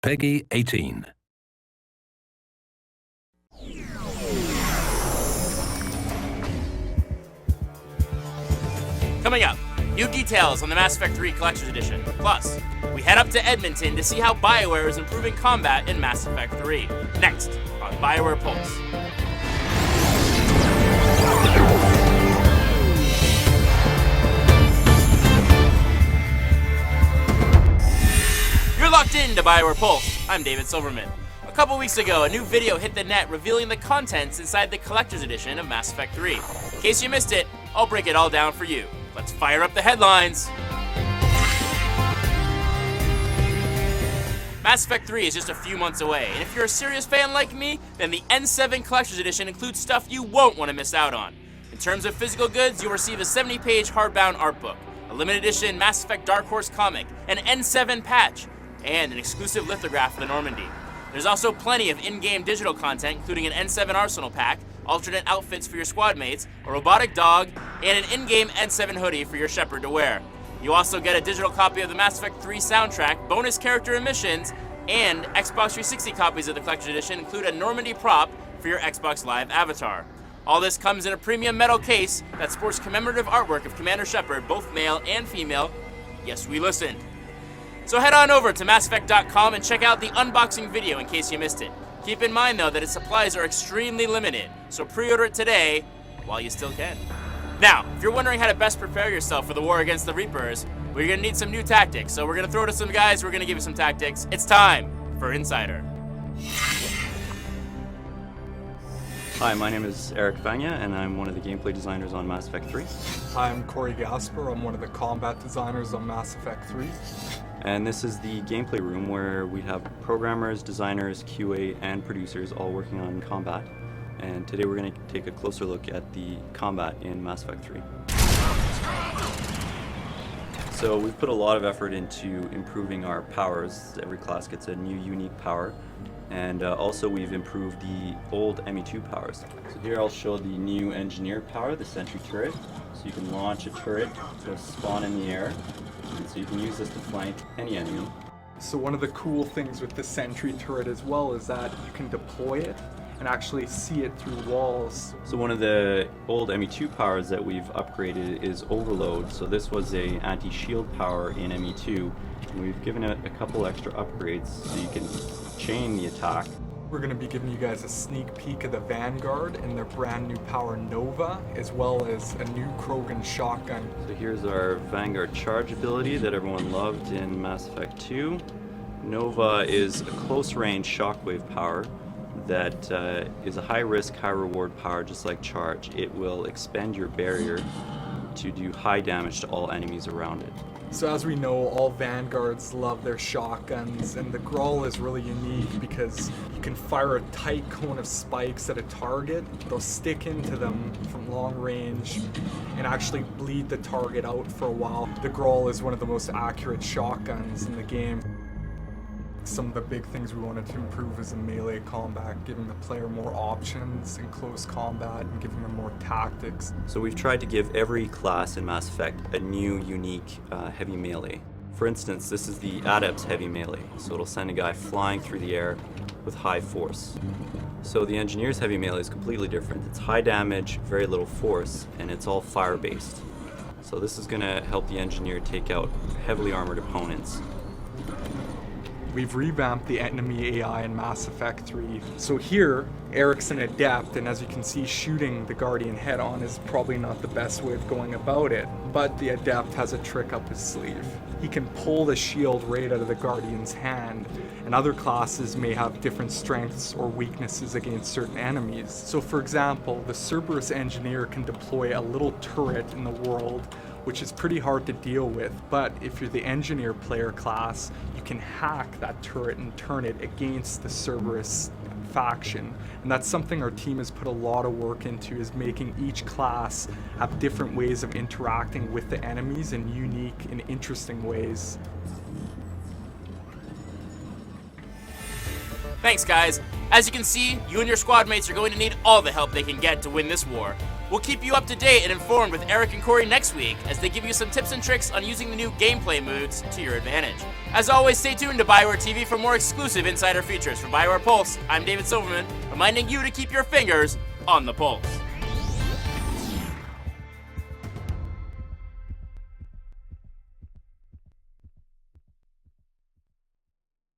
Peggy 18. Coming up, new details on the Mass Effect 3 Collector's Edition. Plus, we head up to Edmonton to see how BioWare is improving combat in Mass Effect 3. Next, on BioWare Pulse. You're locked into BioWare Pulse. I'm David Silverman. A couple weeks ago, a new video hit the net revealing the contents inside the Collector's Edition of Mass Effect 3. In case you missed it, I'll break it all down for you. Let's fire up the headlines. Mass Effect 3 is just a few months away, and if you're a serious fan like me, then the N7 Collector's Edition includes stuff you won't want to miss out on. In terms of physical goods, you'll receive a 70-page hardbound art book, a limited edition Mass Effect Dark Horse comic, an N7 patch, and an exclusive lithograph of the Normandy. There's also plenty of in-game digital content, including an N7 arsenal pack, alternate outfits for your squad mates, a robotic dog, and an in-game N7 hoodie for your Shepard to wear. You also get a digital copy of the Mass Effect 3 soundtrack, bonus character emissions, and Xbox 360 copies of the Collector's Edition include a Normandy prop for your Xbox Live avatar. All this comes in a premium metal case that sports commemorative artwork of Commander Shepard, both male and female. Yes, we listened. So head on over to MassEffect.com and check out the unboxing video in case you missed it. Keep in mind though that its supplies are extremely limited, so pre-order it today while you still can. Now, if you're wondering how to best prepare yourself for the war against the Reapers, well, you're gonna need some new tactics, so we're gonna throw to some guys who are gonna give you some tactics. It's time for Insider. Hi, my name is Eric Vanya, and I'm one of the gameplay designers on Mass Effect 3. I'm Corey Gasper. I'm one of the combat designers on Mass Effect 3. And this is the gameplay room where we have programmers, designers, QA, and producers all working on combat. And today we're going to take a closer look at the combat in Mass Effect 3. So we've put a lot of effort into improving our powers. Every class gets a new unique power. And also we've improved the old ME2 powers. So here I'll show the new engineer power, the sentry turret. So you can launch a turret to spawn in the air. And so you can use this to flank any enemy. So one of the cool things with the sentry turret as well is that you can deploy it and actually see it through walls. So one of the old ME2 powers that we've upgraded is overload. So this was a anti-shield power in ME2. And we've given it a couple extra upgrades so you can chain the attack. We're going to be giving you guys a sneak peek of the Vanguard and their brand new power Nova, as well as a new Krogan shotgun. So here's our Vanguard charge ability that everyone loved in Mass Effect 2. Nova is a close range shockwave power that is a high risk, high reward power just like charge. It will expend your barrier to do high damage to all enemies around it. So as we know, all Vanguards love their shotguns, and the Grawl is really unique because you can fire a tight cone of spikes at a target. They'll stick into them from long range and actually bleed the target out for a while. The Grawl is one of the most accurate shotguns in the game. Some of the big things we wanted to improve is the melee combat, giving the player more options in close combat and giving them more tactics. So we've tried to give every class in Mass Effect a new, unique heavy melee. For instance, this is the Adept's heavy melee, so it'll send a guy flying through the air with high force. So the Engineer's heavy melee is completely different. It's high damage, very little force, and it's all fire-based. So this is going to help the Engineer take out heavily armored opponents. We've revamped the enemy AI in Mass Effect 3. So here, Eric's an adept, and as you can see, shooting the Guardian head on is probably not the best way of going about it. But the adept has a trick up his sleeve. He can pull the shield right out of the Guardian's hand, and other classes may have different strengths or weaknesses against certain enemies. So for example, the Cerberus Engineer can deploy a little turret in the world, which is pretty hard to deal with, but if you're the Engineer player class, you can hack that turret and turn it against the Cerberus faction. And that's something our team has put a lot of work into, is making each class have different ways of interacting with the enemies in unique and interesting ways. Thanks, guys. As you can see, you and your squad mates are going to need all the help they can get to win this war. We'll keep you up to date and informed with Eric and Corey next week as they give you some tips and tricks on using the new gameplay modes to your advantage. As always, stay tuned to BioWare TV for more exclusive insider features. For BioWare Pulse, I'm David Silverman, reminding you to keep your fingers on the pulse.